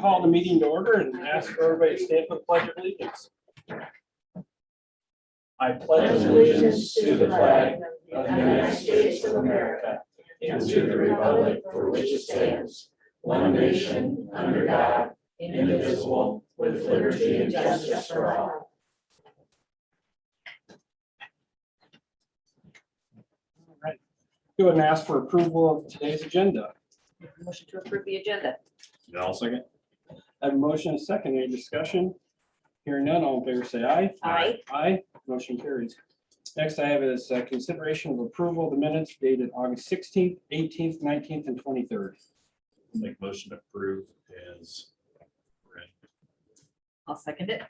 call the meeting to order and ask for everybody to stand for the Pledge of Allegiance. I pledge allegiance to the flag of the United States of America and to the republic for which it stands, one nation, under God, indivisible, with liberty and justice for all. All right. Go ahead and ask for approval of today's agenda. Motion to approve the agenda. I'll second. I have a motion and a second. Any discussion? Hearing none, all in favor say aye. Aye. Aye. Motion carries. Next I have is consideration of approval of the minutes dated August 16th, 18th, 19th, and 23rd. Make motion to approve as read. I'll second it.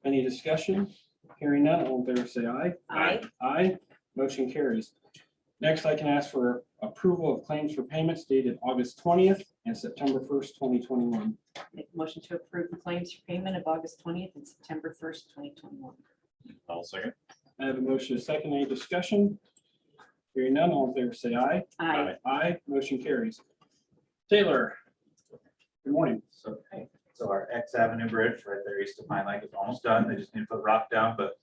Any discussion? Hearing none, all in favor say aye. Aye. Aye. Motion carries. Next, I can ask for approval of claims for payments dated August 20th and September 1st, 2021. Make a motion to approve the claims for payment of August 20th and September 1st, 2021. I'll second. I have a motion and a second. Any discussion? Hearing none, all in favor say aye. Aye. Aye. Motion carries. Taylor. Good morning. So our X Avenue Bridge right there east of Pine Lake is almost done. They just need to put rock down, but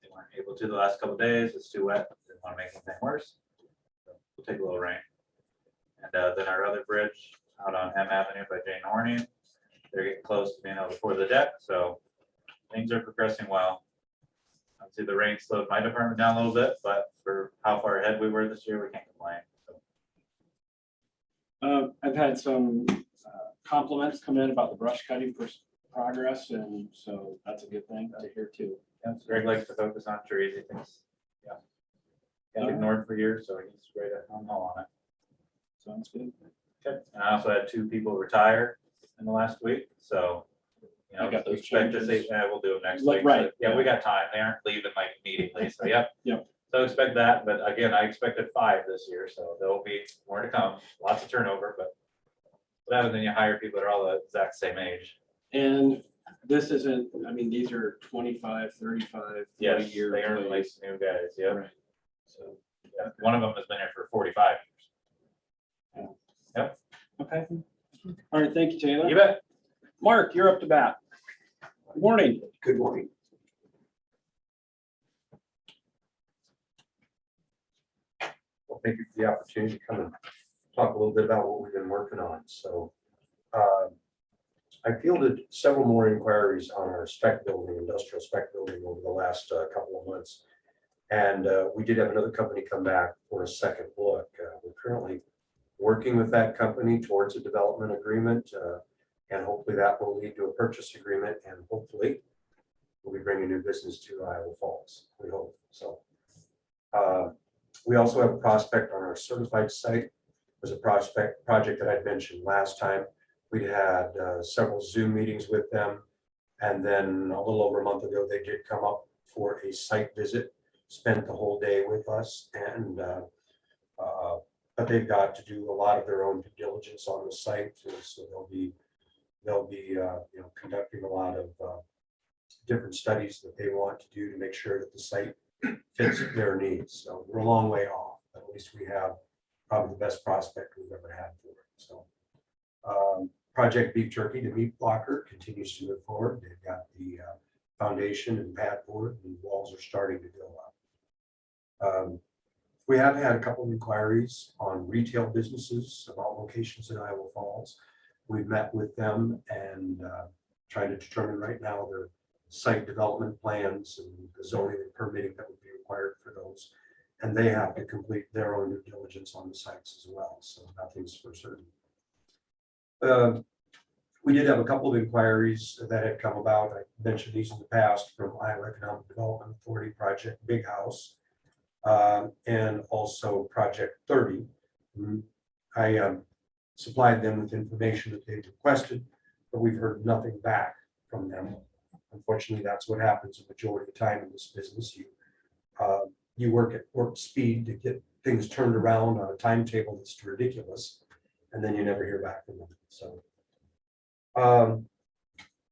they weren't able to the last couple of days. It's too wet. Didn't want to make anything worse. So we'll take a little rain. And then our other bridge out on M Avenue by Jane Horning, they're getting close to being able to pour the deck. So things are progressing well. I'd say the rain slowed my department down a little bit, but for how far ahead we were this year, we can't complain. So, I've had some compliments come in about the brush cutting progress, and so that's a good thing to hear too. yeah, Greg likes to focus on trees. He thinks, got ignored for years, so he's ready to hung on it. Sounds good. Okay. And I also had 2 people retire in the last week, so, I got those expect to changes. see, we'll do it next Like, week. right, Yeah, yeah. we got time. They aren't leaving like immediately, so yep. Yep. So expect that, but again, I expected 5 this year, so there will be more to come. Lots of turnover, but rather than you hire people that are all the exact same age. And this isn't, I mean, these are 25, 35, 40 Yes, year. they are like employees. new guys, yeah. Right. So, Yeah. One of them has been here for 45 okay. All right, thank you, Taylor. years. You bet. Mark, you're up to bat. Good morning. Good morning. Well, thank you for the opportunity to come and talk a little bit about what we've been working on. So I fielded several more inquiries on our spec building, industrial spec building over the last couple of months. And we did have another company come back for a second look. We're currently working with that company towards a development agreement. And hopefully that will lead to a purchase agreement, and hopefully we'll be bringing new business to Iowa Falls, we hope. So we also have a prospect on our certified site. There's a project that I'd mentioned last time. We had several Zoom meetings with them, and then a little over a month ago, they did come up for a site visit, spent the whole day with us, and but they've got to do a lot of their own due diligence on the site, so they'll be conducting a lot of different studies that they want to do to make sure that the site fits their needs. So we're a long way off, but at least we have probably the best prospect we've ever had for it. So Project Beef Turkey, the meat blocker, continues to move forward. They've got the foundation and pad board, and walls are starting to go up. We have had a couple of inquiries on retail businesses about locations in Iowa Falls. We've met with them and trying to determine right now their site development plans and the zoning and permitting that would be required for those. And they have to complete their own due diligence on the sites as well. So nothing's for certain. We did have a couple of inquiries that had come about. I mentioned these in the past from Iowa Economic Development Authority Project Big House and also Project 30. I supplied them with information that they requested, but we've heard nothing back from them. Unfortunately, that's what happens a majority of the time in this business. You work at warp speed to get things turned around on a timetable that's ridiculous, and then you never hear back from them. So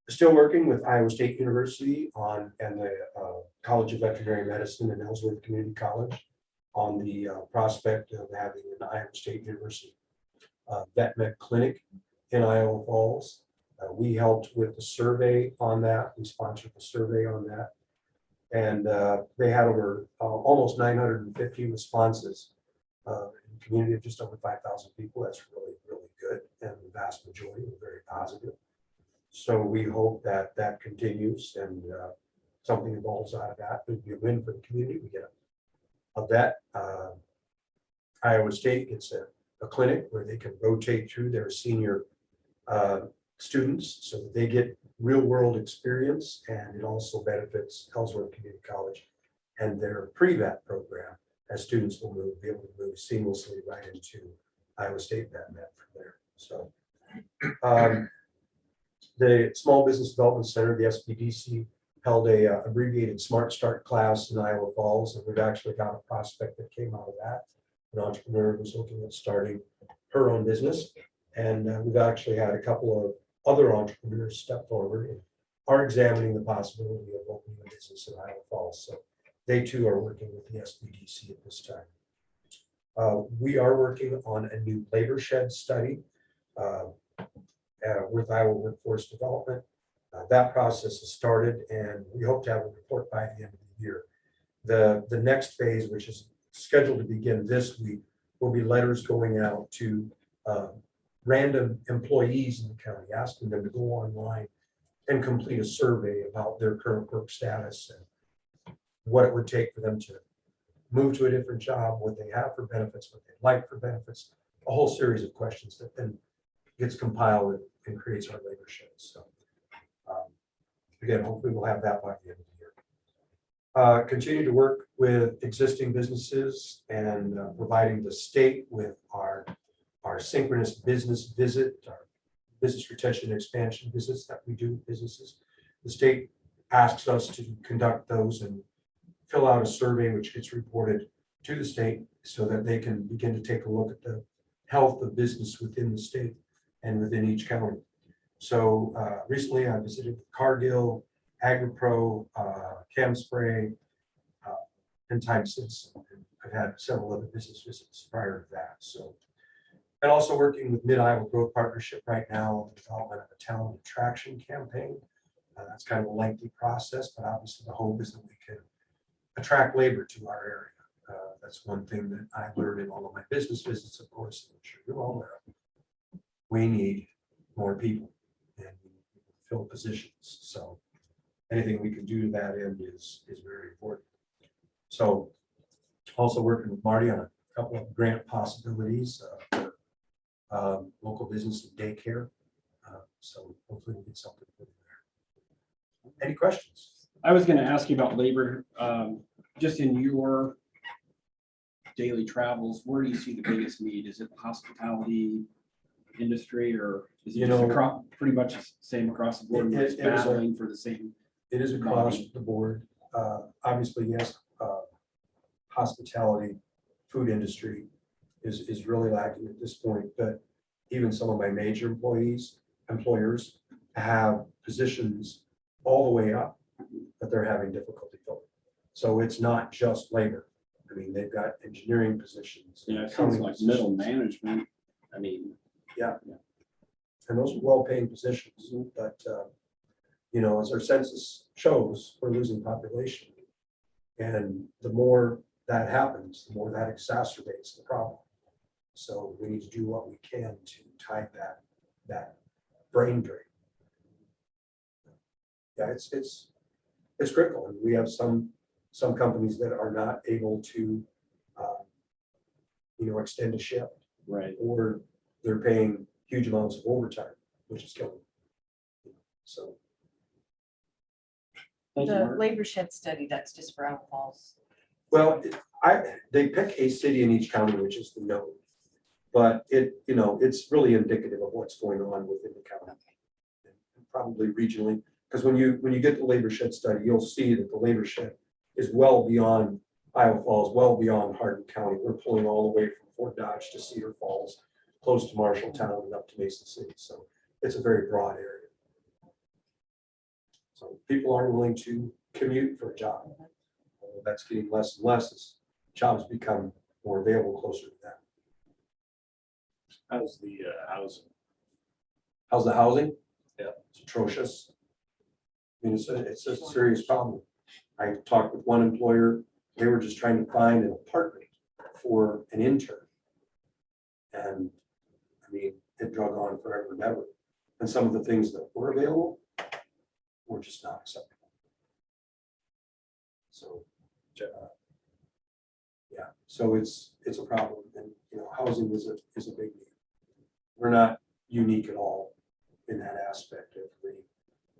still working with Iowa State University and the College of Veterinary Medicine and Ellsworth Community College on the prospect of having an Iowa State University vet med clinic in Iowa Falls. We helped with the survey on that. We sponsored the survey on that. And they had over almost 950 responses. In a community of just over 5,000 people, that's really, really good. And the vast majority were very positive. So we hope that that continues and something evolves out of that. It would be a win for the community. We get a vet. Iowa State gets a clinic where they can rotate through their senior students so that they get real world experience, and it also benefits Ellsworth Community College and their pre-vet program, as students will be able to move seamlessly right into Iowa State vet from there. So the Small Business Development Center, the SBDC, held a abbreviated Smart Start class in Iowa Falls, and we've actually got a prospect that came out of that, an entrepreneur who's looking at starting her own business. And we've actually had a couple of other entrepreneurs step forward and are examining the possibility of opening a business in Iowa Falls. So they too are working with the SBDC at this time. We are working on a new labor shed study with Iowa Workforce Development. That process has started, and we hope to have a report by the end of the year. The next phase, which is scheduled to begin this week, will be letters going out to random employees in the county, asking them to go online and complete a survey about their current work status and what it would take for them to move to a different job, what they have for benefits, what they'd like for benefits, a whole series of questions that then gets compiled and creates our labor shed. So again, hopefully we'll have that by the end of the year. Continue to work with existing businesses and providing the state with our synchronous business visit, our business retention and expansion visits that we do with businesses. The state asks us to conduct those and fill out a survey which gets reported to the state so that they can begin to take a look at the health of business within the state and within each county. So recently I visited Cargill, AgriPro, ChemSpray, and Time Since. I've had several other business visits prior to that. So, and also working with Mid-Iowa Growth Partnership right now on the development of a talent attraction campaign. That's kind of a lengthy process, but obviously the hope is that we can attract labor to our area. That's one thing that I learned in all of my business visits, of course, I'm sure you're all aware of. We need more people and we need people to fill positions. So anything we can do to that end is very important. So also working with Marty on a couple of grant possibilities for local business and daycare. So hopefully we'll get something for you there. Any questions? I was gonna ask you about labor, just in your daily travels, where do you see the biggest need? Is it the hospitality industry, or is it You just know, across, pretty much the same across the board, we're just it is a- battling for the same? It is across the board. Obviously, yes, hospitality, food industry is really lacking at this point, but even some of my major employers have positions all the way up that they're having difficulty filling. So it's not just labor. I mean, they've got engineering positions. Yeah, it sounds accounting like middle positions. management. I mean, And those are well-paying positions, but, you know, as our census shows, we're losing population. And the more that happens, the more that exacerbates the problem. So we need to do what we can to tide that brain drain. Yeah, it's critical. And we have some companies that are not able to, extend a shift, right. or they're paying huge amounts of overtime, which is killing them. So Thank you, The Mark. labor shed study, that's just for Iowa Falls. well, they pick a city in each county, which is the node. But it's really indicative of what's going on within the county. And probably regionally, because when you get the labor shed study, you'll see that the labor shed is well beyond Iowa Falls, well beyond Hardin County. We're pulling all the way from Fort Dodge to Cedar Falls, close to Marshalltown and up to Mason City. So it's a very broad area. So people are willing to commute for a job. That's getting less and less as jobs become more available closer to them. How's the housing? How's the housing? It's atrocious. I mean, it's a serious problem. I talked with one employer, they were just trying to find an apartment for an intern. And I mean, it drug on forever and ever. And some of the things that were available were just not acceptable. So, yeah, so it's a problem, and you know, housing is a big need. We're not unique at all in that aspect of the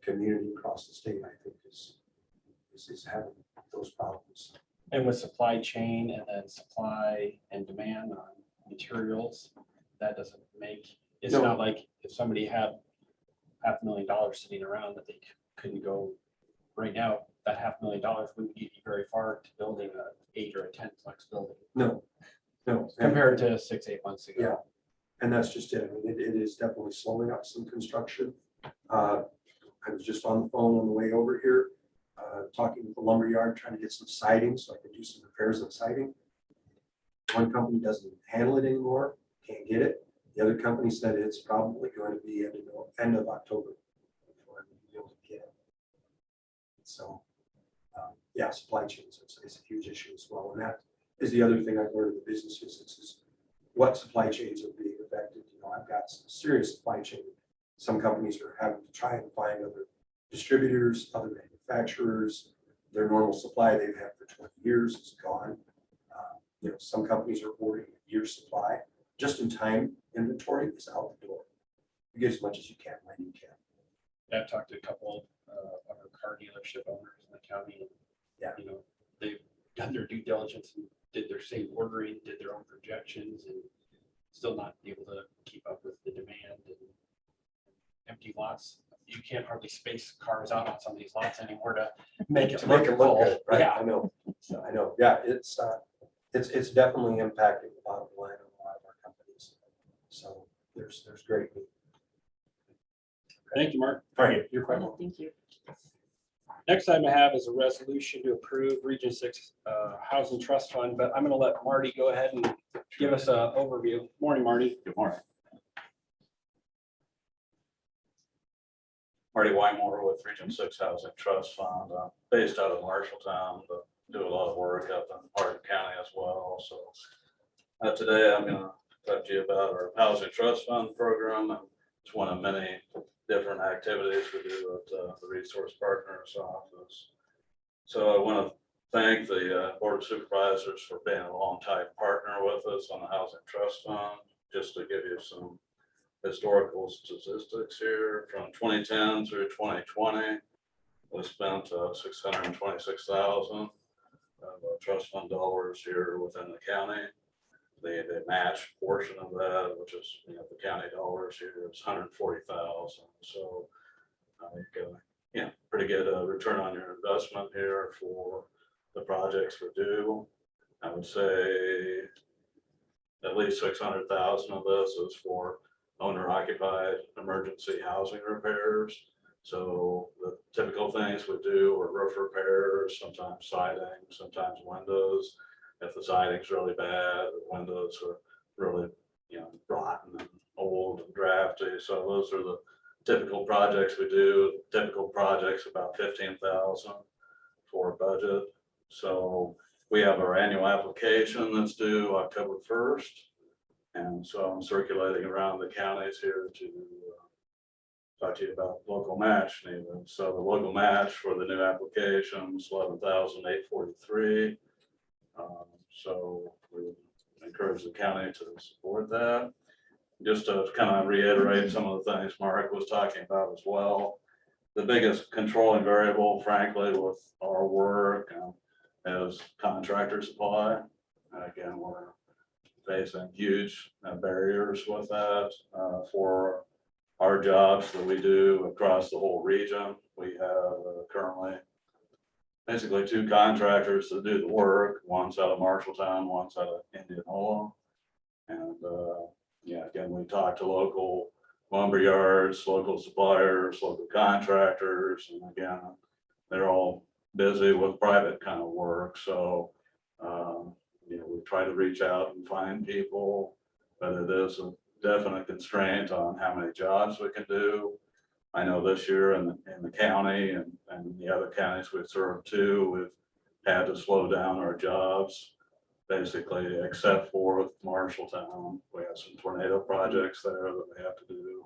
community across the state. I think is having those problems. And with supply chain and then supply and demand on materials, that doesn't make, it's No. not like if somebody had $500,000 sitting around that they couldn't go right now, that $500,000 wouldn't get you very far to building a 8 or a 10 plex building No. compared to 6-8 months ago. Yeah. And that's just it. I mean, it is definitely slowing up some construction. I was just on the phone on the way over here, talking with the lumber yard, trying to get some siding so I can do some repairs on siding. One company doesn't handle it anymore, can't get it. The other company said it's probably going to be end of October before I'm gonna be able to get it. So, yeah, supply chains is a huge issue as well. And that is the other thing I've learned in the business visits is what supply chains are being affected. You know, I've got some serious supply chain. Some companies are having to try and find other distributors, other manufacturers. Their normal supply they've had for 20 years is gone. You know, some companies are ordering a year's supply. Just in time inventory is out the door. You get as much as you can when you can. Yeah, I've talked to a couple of our car dealership owners in the county. And, Yeah. you know, they've done their due diligence and did their safe ordering, did their own projections, and still not able to keep up with the demand and empty lots. You can't hardly space cars out on some of these lots anymore to make it To make look it look full. good, right? Yeah. I know. I know. Yeah, it's definitely impacting the bottom line of a lot of our companies. So there's great need. Thank you, Mark. All right, you're quite welcome. Thank you. Next item I have is a resolution to approve Region 6 Housing Trust Fund, but I'm going to let Marty go ahead and give us an overview. Morning, Marty. Good morning. Marty Wymore with Region 6 Housing Trust Fund, based out of Marshalltown, but do a lot of work up in Hardin County as well. So today I'm going to talk to you about our Housing Trust Fund program. And it's one of many different activities we do at the Resource Partners Office. So I want to thank the Board of Supervisors for being a long-time partner with us on the Housing Trust Fund. Just to give you some historical statistics here, from 2010 through 2020, we spent $626,000 of trust fund dollars here within the county. The match portion of that, which is the county dollars here, is $140,000. So you get pretty good return on your investment here for the projects we do. I would say at least 600,000 of this is for owner-occupied emergency housing repairs. So the typical things we do are roof repairs, sometimes siding, sometimes windows. If the siding's really bad, the windows are really rotten and old and drafty. So those are the typical projects we do. Typical projects about 15,000 for a budget. So we have our annual application that's due October 1st. And so I'm circulating around the counties here to talk to you about local match needed. So the local match for the new application is $11,843. So we encourage the county to support that. Just to kind of reiterate some of the things Mark was talking about as well. The biggest controlling variable, frankly, with our work is contractor supply. Again, we're facing huge barriers with that for our jobs that we do across the whole region. We have currently basically 2 contractors that do the work. One's out of Marshalltown, one's out of Indianola. And again, we talk to local lumber yards, local suppliers, local contractors, and again, they're all busy with private kind of work. So we try to reach out and find people, but it is a definite constraint on how many jobs we can do. I know this year in the county and the other counties we've served too, we've had to slow down our jobs, basically, except for Marshalltown. We have some tornado projects there that we have to do.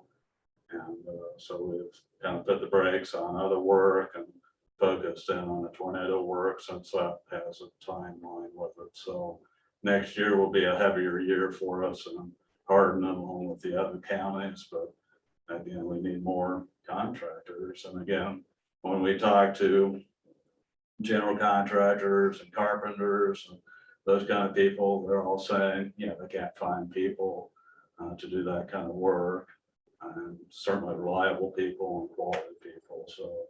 And so we've kind of put the brakes on other work and focused in on the tornado work since that has a timeline with it. So next year will be a heavier year for us in Hardin along with the other counties, but again, we need more contractors. And again, when we talk to general contractors and carpenters and those kind of people, they're all saying, you know, they can't find people to do that kind of work, and certainly reliable people and quality people. So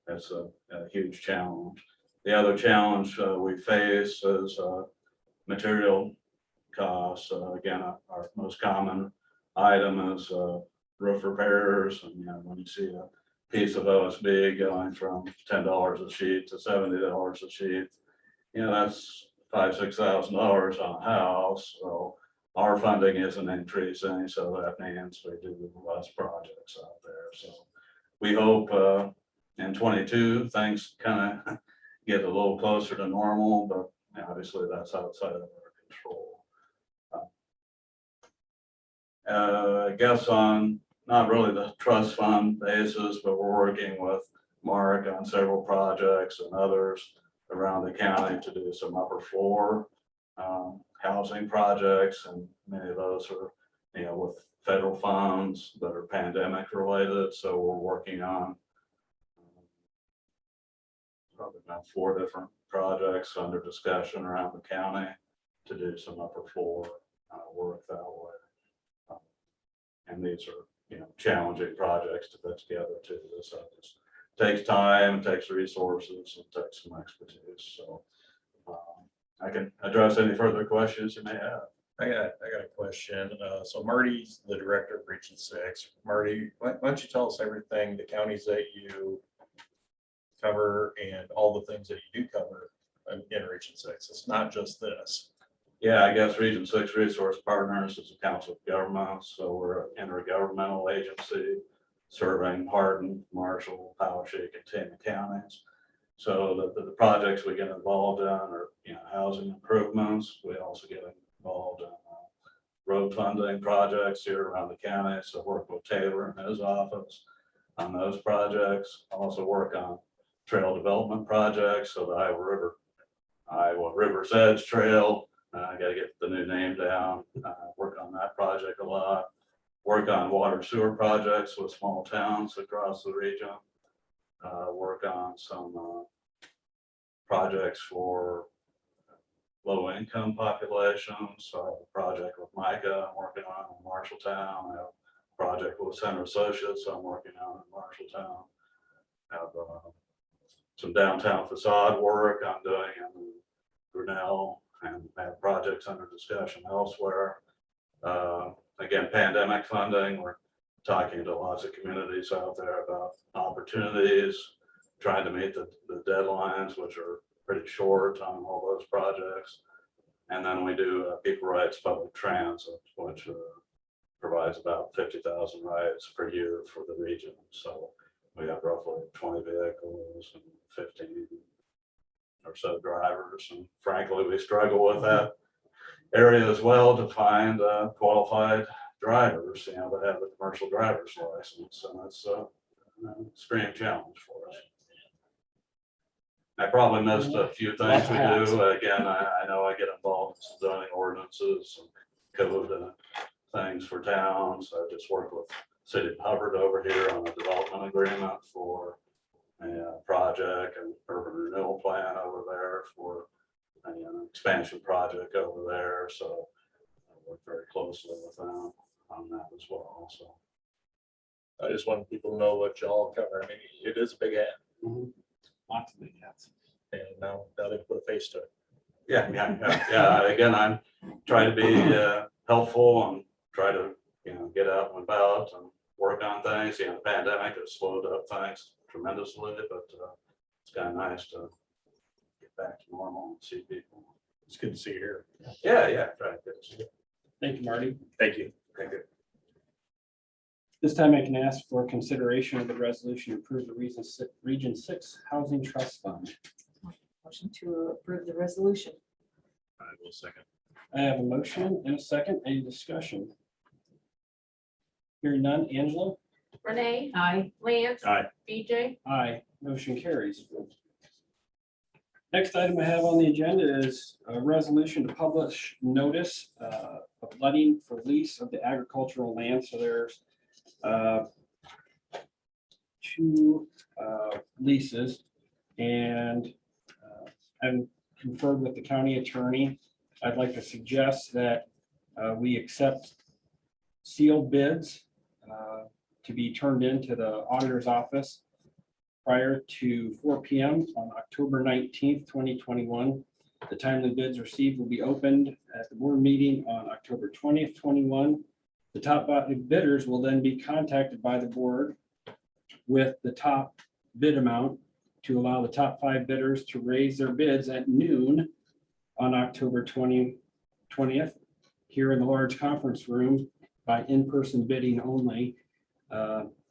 that's a huge challenge. The other challenge we face is material costs. Again, our most common item is roof repairs. And, you know, when you see a piece of OSB going from $10 a sheet to $70 a sheet, you know, that's $5,000-6,000 on a house. So our funding isn't increasing, so that means we do less projects out there. So we hope in 22 things kind of get a little closer to normal, but you know, obviously that's outside of our control. I guess on not really the trust fund basis, but we're working with Mark on several projects and others around the county to do some upper floor housing projects, and many of those are, you know, with federal funds that are pandemic related. So we're working on probably about 4 different projects under discussion around the county to do some upper floor work that way. And these are, you know, challenging projects to put together too. So it just takes time, takes resources, and takes some expertise. So I can address any further questions you may have. I got a question. So Marty's the director of Region 6. Marty, why don't you tell us everything, the counties that you cover and all the things that you do cover in Region 6. It's not just this. Yeah, I guess Region 6 Resource Partners is a council of governments. So we're an intergovernmental agency serving Hardin, Marshall, Poweshiek, and Tama counties. So the projects we get involved in are, you know, housing improvements. We also get involved in road funding projects here around the county. So work with Taylor and his office on those projects. Also work on trail development projects. So the Iowa River's Edge Trail, I got to get the new name down. Work on that project a lot. Work on water sewer projects with small towns across the region. Work on some projects for low income populations. So I have a project with Micah I'm working on in Marshalltown. I have a project with Center Associates I'm working on in Marshalltown. I have some downtown facade work I'm doing in Grinnell, and have projects under discussion elsewhere. Again, pandemic funding, we're talking to lots of communities out there about opportunities, trying to meet the deadlines, which are pretty short on all those projects. And then we do people rights public transit, which provides about 50,000 rides per year for the region. So we have roughly 20 vehicles and 15 or so drivers. And frankly, we struggle with that area as well to find qualified drivers, you know, that have a commercial driver's license. And that's a extreme challenge for us. I probably missed a few things we do. Again, I know I get involved in zoning ordinances and code and things for towns. I just worked with City of Hubbard over here on a development agreement for a project and urban renewal plan over there for an expansion project over there. So I work very closely with them on that as well. So I just want people to know what y'all cover. I mean, it is a big ad. Lots of big hats. And now they put a face to it. Yeah. Again, I'm trying to be helpful and try to, you know, get out and about and work on things. You know, the pandemic has slowed up things tremendously, but it's kind of nice to get back to normal and see people. It's good to see you here. Yeah, right. Good to see you. Thank you, Marty. Thank you. Thank you. This time I can ask for consideration of the resolution to approve the Region 6 Housing Trust Fund. Motion to approve the resolution. I will second. I have a motion and a second. Any discussion? Hearing none. Angela? Renee, Aye. Lance. Aye. BJ, Aye. Motion carries. Next item I have on the agenda is a resolution to publish notice of letting for lease of the agricultural land. So there's two leases, and I've conferred with the county attorney. I'd like to suggest that we accept sealed bids to be turned into the auditor's office prior to 4 p.m. on October 19th, 2021. The timely bids received will be opened at the board meeting on October 20th, 21. The top bidders will then be contacted by the board with the top bid amount to allow the top 5 bidders to raise their bids at noon on October 20th here in the large conference room by in-person bidding only,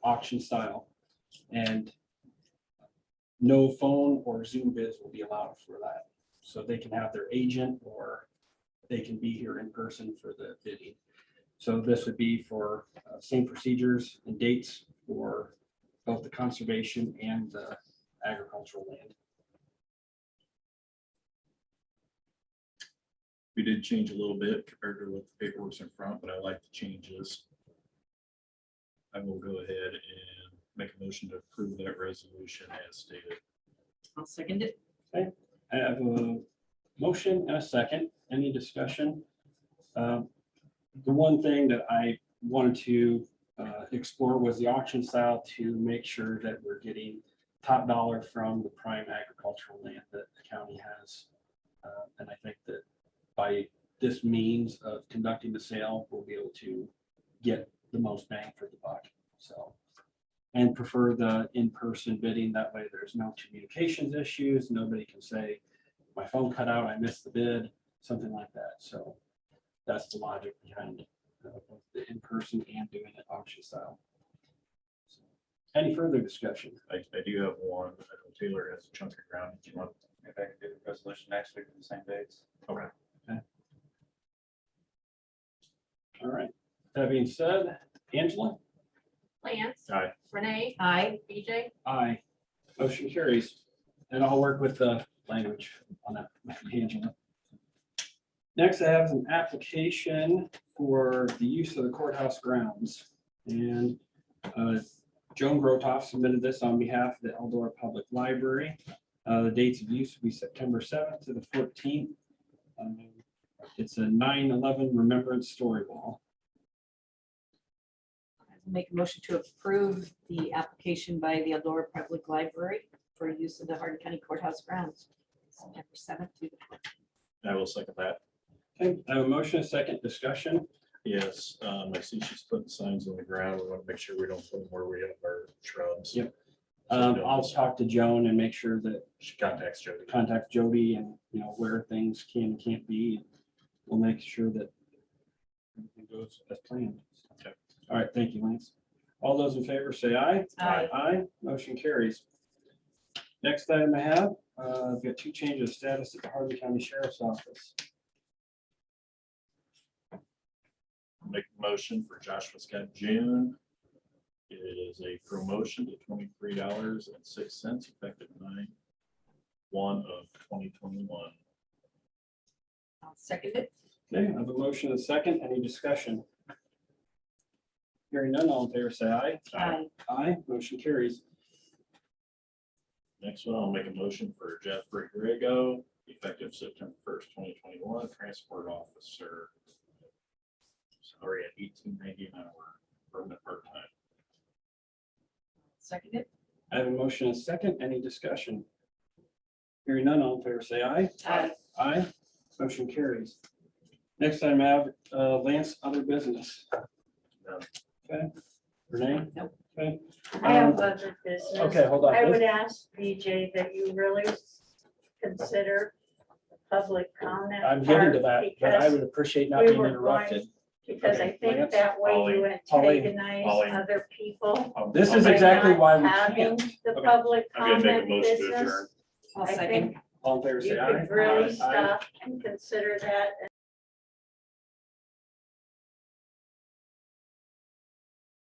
auction style. And no phone or Zoom bids will be allowed for that. So they can have their agent or they can be here in person for the bidding. So this would be for same procedures and dates for both the conservation and the agricultural land. We did change a little bit compared to what the paperwork's in front, but I like the changes. I will go ahead and make a motion to approve that resolution as stated. I'll second it. I have a motion and a second. Any discussion? The one thing that I wanted to explore was the auction style to make sure that we're getting top dollar from the prime agricultural land that the county has. And I think that by this means of conducting the sale, we'll be able to get the most bang for the buck. So, and prefer the in-person bidding. That way there's no communications issues. Nobody can say, my phone cut out, I missed the bid, something like that. So that's the logic behind the in-person and doing it auction style. So, any further discussion? I do have one. I know Taylor has a chunk of ground. Do you want? Maybe I can do the resolution next week for the same dates. Okay. All right. That being said, Angela? Lance. Aye. Renee, Aye. BJ, Aye. Motion carries. And I'll work with the language on that, Angela. Next, I have an application for the use of the courthouse grounds. And Joan Grotoff submitted this on behalf of the Eldora Public Library. The dates of use will be September 7th to the 14th. It's a 9/11 remembrance story wall. I'll make a motion to approve the application by the Eldora Public Library for use of the Hardin County Courthouse grounds, September 7th through the 14th. I will second that. Okay, I have a motion, a second discussion. Yes, I see she's putting signs on the ground. We want to make sure we don't put them where we have our shrubs. Yep. I'll talk to Joan and make sure that She contacts Jody. contact Jody and, where things can and can't be. We'll make sure that everything goes as planned. Okay. All right, thank you, Lance. All those in favor say aye. Aye. Aye, motion carries. Next item I have, I've got 2 changes of status at the Hardin County Sheriff's Office. Make a motion for Joshua Scott June. It is a promotion to $23.06 effective 9/1/2021. I'll second it. Okay, I have a motion and a second. Any discussion? Hearing none, all in favor say aye. Aye. Aye, motion carries. Next one, I'll make a motion for Jeffrey Grego, effective September 1st, 2021, transport officer. Salary at $18.90 an hour, permanent part-time. Second it. I have a motion and a second. Any discussion? Hearing none, all in favor say aye. Aye. Aye, motion carries. Next item I have Lance, other business. None. Okay, Renee? Nope. Okay. I have other business. Okay, hold on. I would ask BJ that you really consider the public comment. I'm getting to that, part but I because would appreciate not we being were interrupted. Because I think that way you antagonize other people. This is by exactly not why we having can't. the Okay. public I'm gonna make a comment motion to business. adjourn. I'll I second. think All in favor, you say aye. could really Aye. stop and consider that